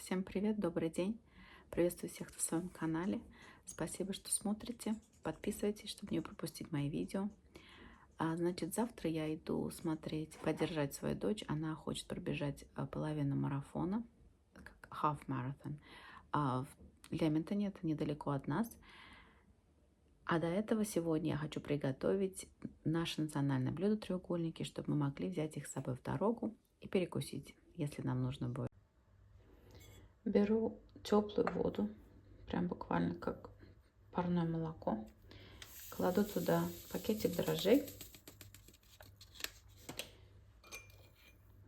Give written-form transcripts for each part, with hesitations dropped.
Всем привет, добрый день. Приветствую всех на своем канале. Спасибо, что смотрите. Подписывайтесь, чтобы не пропустить мои видео. Значит, завтра я иду смотреть, поддержать свою дочь. Она хочет пробежать половину марафона, half marathon, в Лемингтоне, это недалеко от нас. А до этого сегодня я хочу приготовить наше национальное блюдо треугольники, чтобы мы могли взять их с собой в дорогу и перекусить, если нам нужно будет. Беру теплую воду, прям буквально как парное молоко. Кладу туда пакетик дрожжей,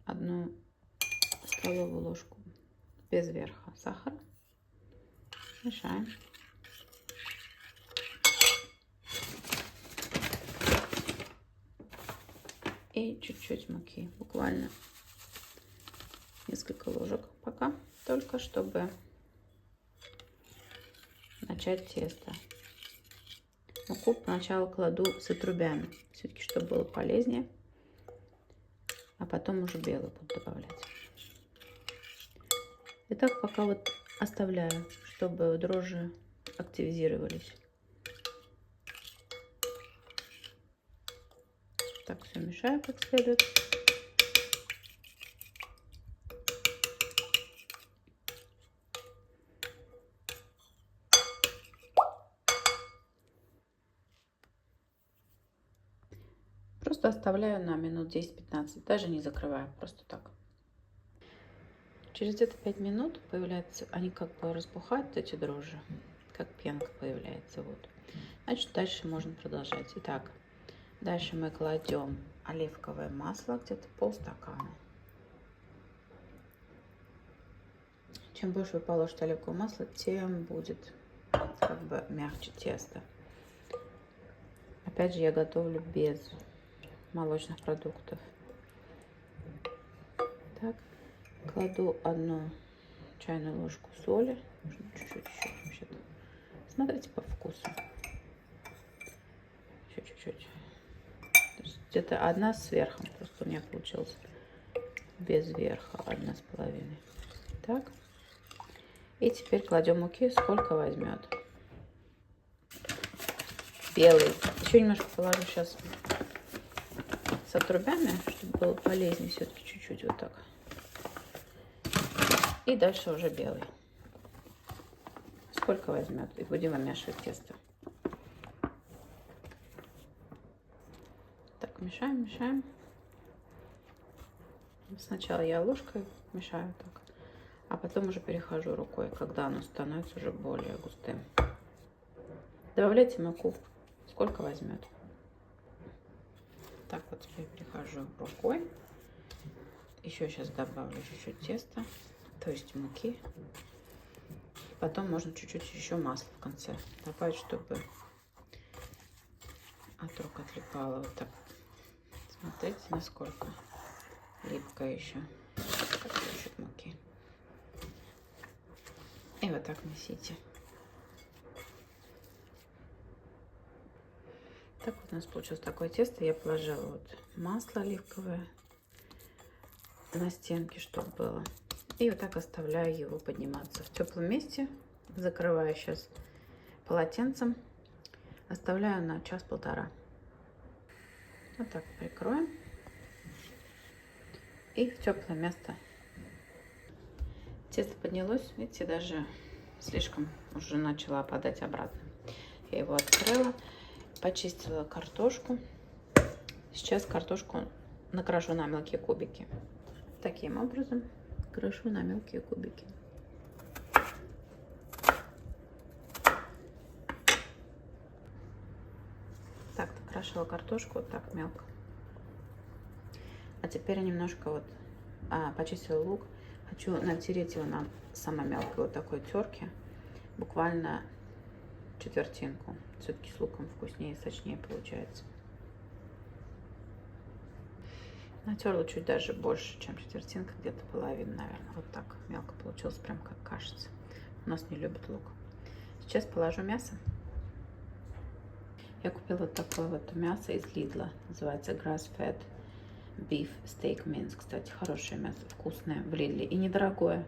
1 столовую ложку без верха сахара. Мешаем. И чуть-чуть муки, буквально несколько ложек пока, только чтобы начать тесто. Муку поначалу кладу с отрубями, все-таки чтобы было полезнее, а потом уже белую буду добавлять. И так пока вот оставляю, чтобы дрожжи активизировались. Так все мешаю как следует. Просто оставляю на минут 10-15, даже не закрываю, просто так. Через где-то 5 минут появляются, они как бы разбухают, эти дрожжи, как пенка появляется. Вот. Значит, дальше можно продолжать. Итак, дальше мы кладем оливковое масло, где-то полстакана. Чем больше вы положите оливковое масло, тем будет как бы мягче тесто. Опять же, я готовлю без молочных продуктов. Так, кладу 1 чайную ложку соли, чуть-чуть еще вообще-то. Смотрите по вкусу. Еще чуть-чуть. Где-то 1 с верхом, просто у меня получилось без верха 1,5. Так. И теперь кладем муки, сколько возьмет. Белый. Еще немножко положу сейчас с отрубями, чтобы было полезнее все-таки чуть-чуть вот так. И дальше уже белый. Сколько возьмет. И будем вымешивать тесто. Так, мешаем, мешаем. Сначала я ложкой мешаю так, а потом уже перехожу рукой, когда оно становится уже более густым. Добавляйте муку, сколько возьмет. Так, вот теперь перехожу рукой. Еще сейчас добавлю чуть-чуть теста, то есть муки. Потом можно чуть-чуть еще масла в конце добавить, чтобы от рук отлипало. Вот так. Смотрите, насколько липкое еще. Так, чуть-чуть муки. И вот так несите. Так вот у нас получилось такое тесто. Я положила вот масло оливковое на стенке, чтобы было. И вот так оставляю его подниматься в теплом месте. Закрываю сейчас полотенцем. Оставляю на 1–1,5 часа. Вот так прикроем. И в теплое место. Тесто поднялось. Видите, даже слишком уже начало опадать обратно. Я его открыла. Почистила картошку. Сейчас картошку накрошу на мелкие кубики. Таким образом крошу на мелкие кубики. Так, накрошила картошку вот так мелко. А теперь немножко вот почистила лук. Хочу натереть его на самой мелкой вот такой терке. Буквально четвертинку. Все-таки с луком вкуснее, сочнее получается. Натерла чуть даже больше, чем четвертинка, где-то половина, наверное. Вот так мелко получилось, прям как кашица. У нас не любят лук. Сейчас положу мясо. Я купила вот такое вот мясо из Lidl. Называется Grass Fed Beef Steak Mince. Кстати, хорошее мясо, вкусное в Lidl и недорогое.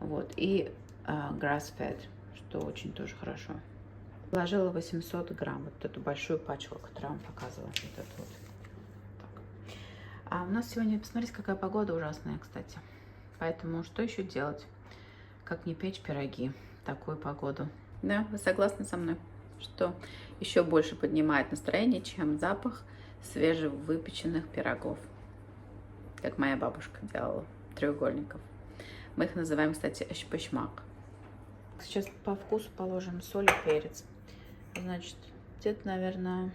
Вот, и grass-fed, что очень тоже хорошо. Положила 800 грамм, вот эту большую пачку, которую я вам показывала. Вот эту вот. Так. А у нас сегодня, посмотрите, какая погода ужасная, кстати. Поэтому что еще делать, как не печь пироги в такую погоду? Да, вы согласны со мной, что еще больше поднимает настроение, чем запах свежевыпеченных пирогов, как моя бабушка делала, треугольников. Мы их называем, кстати, эшпешмак. Сейчас по вкусу положим соль и перец. Значит, где-то, наверное,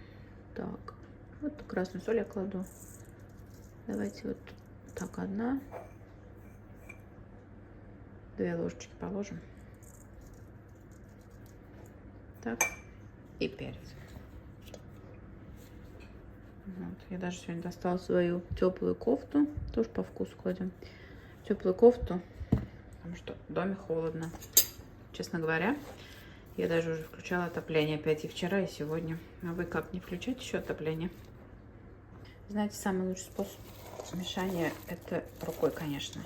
так. Вот красную соль я кладу. Давайте вот так, 1, 2 ложечки положим. Так, и перец. Вот. Я даже сегодня достала свою теплую кофту. Тоже по вкусу кладем. Теплую кофту, потому что в доме холодно. Честно говоря, я даже уже включала отопление опять и вчера, и сегодня. А вы как, не включаете еще отопление? Знаете, самый лучший способ мешания — это рукой, конечно.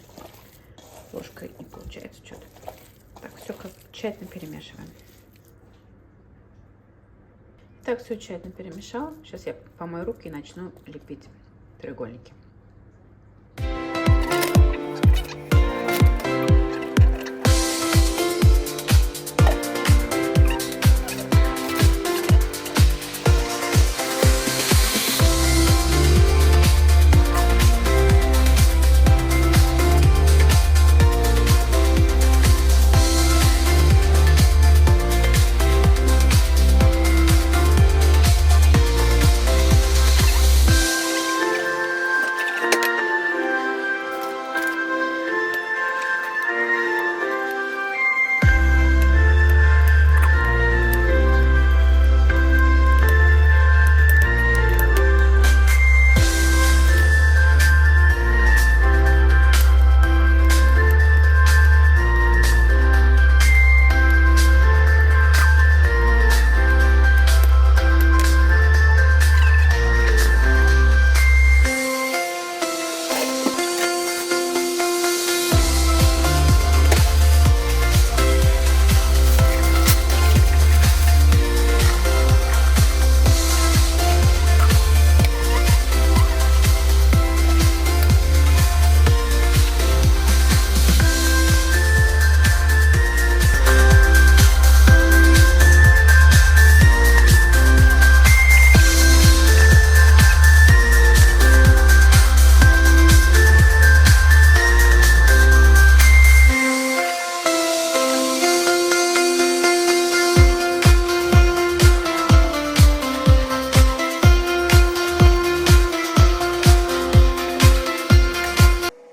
Ложкой не получается что-то. Так, все как тщательно перемешиваем. Так, все тщательно перемешала. Сейчас я помою руки и начну лепить треугольники.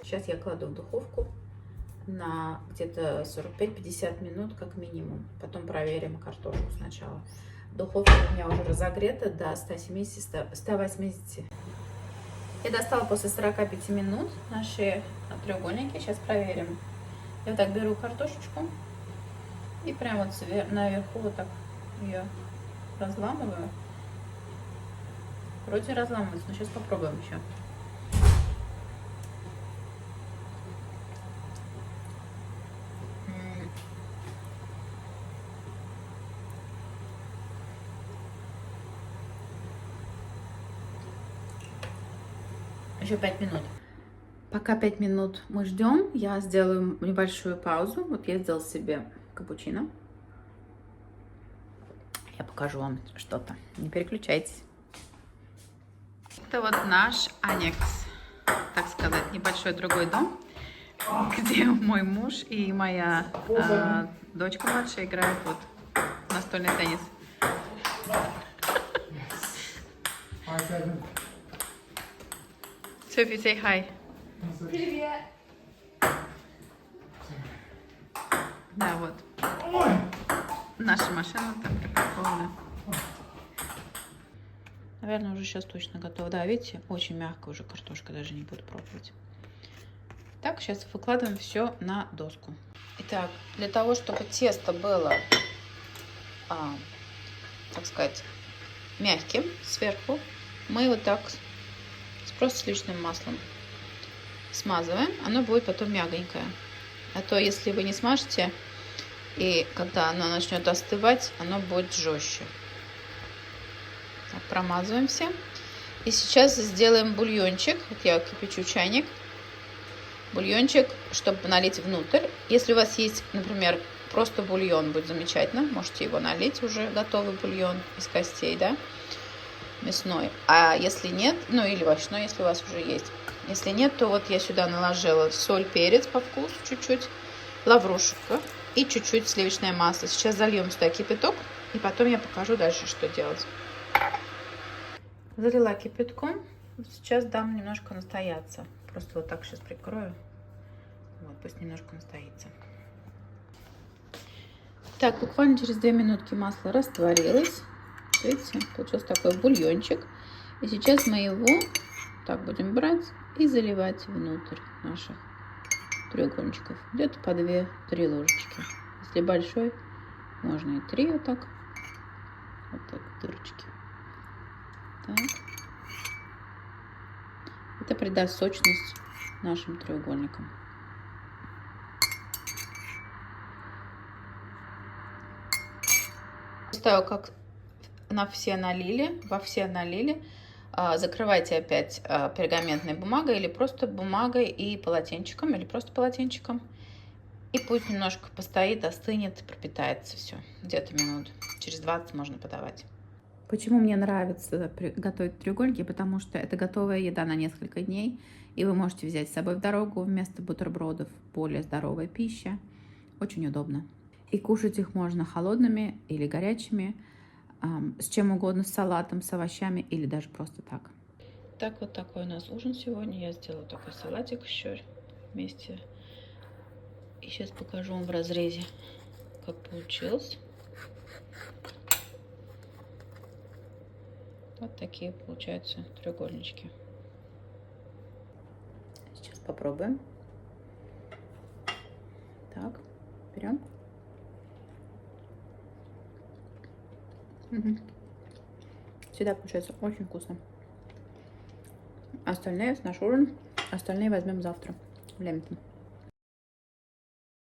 Сейчас я кладу в духовку на где-то 45-50 минут как минимум. Потом проверим картошку сначала. Духовка у меня уже разогрета до 170-180. Я достала после 45 минут наши треугольники. Сейчас проверим. Я вот так беру картошечку и прямо вот наверху вот так ее разламываю. Вроде разламывается, но сейчас попробуем еще. Еще 5 минут. Пока 5 минут мы ждем, я сделаю небольшую паузу. Вот я сделала себе капучино. Я покажу вам что-то. Не переключайтесь. Это вот наш аннекс, так сказать, небольшой другой дом, где мой муж и моя дочка младшая играют вот в настольный теннис. Sophie, say hi. Привет. Да, вот. Наша машина там припаркована. Наверное, уже сейчас точно готова. Да, видите, очень мягкая уже картошка, даже не буду пробовать. Так, сейчас выкладываем все на доску. Итак, для того, чтобы тесто было, так сказать, мягким сверху, мы вот так просто сливочным маслом смазываем. Оно будет потом мягонькое. А то, если вы не смажете, и когда оно начнет остывать, оно будет жестче. Так, промазываем все. И сейчас сделаем бульончик. Вот я кипячу чайник. Бульончик, чтобы налить внутрь. Если у вас есть, например, просто бульон, будет замечательно. Можете его налить, уже готовый бульон из костей, да, мясной. А если нет, ну или овощной, если у вас уже есть. Если нет, то вот я сюда наложила соль, перец по вкусу чуть-чуть, лаврушка и чуть-чуть сливочное масло. Сейчас зальем сюда кипяток, и потом я покажу дальше, что делать. Залила кипятком. Сейчас дам немножко настояться. Просто вот так сейчас прикрою. Вот, пусть немножко настоится. Так, буквально через 2 минутки масло растворилось. Видите, получился такой бульончик. И сейчас мы его так будем брать и заливать внутрь наших треугольничков. Где-то по 2-3 ложечки. Если большой, можно и 3 вот так. Вот так, дырочки. Так. Это придаст сочность нашим треугольникам. После того, как во все налили, закрывайте опять пергаментной бумагой или просто бумагой и полотенчиком, И пусть немножко постоит, остынет, пропитается все. Где-то минут через 20 можно подавать. Почему мне нравится готовить треугольники? Потому что это готовая еда на несколько дней. И вы можете взять с собой в дорогу вместо бутербродов. Более здоровая пища. Очень удобно. И кушать их можно холодными или горячими. С чем угодно, с салатом, с овощами или даже просто так. Так, вот такой у нас ужин сегодня. Я сделала такой салатик еще вместе. И сейчас покажу вам в разрезе, как получилось. Вот такие получаются треугольнички. Сейчас попробуем. Так, берем. Всегда получается очень вкусно. Остальные, наш ужин, остальные возьмем завтра в Лемтон.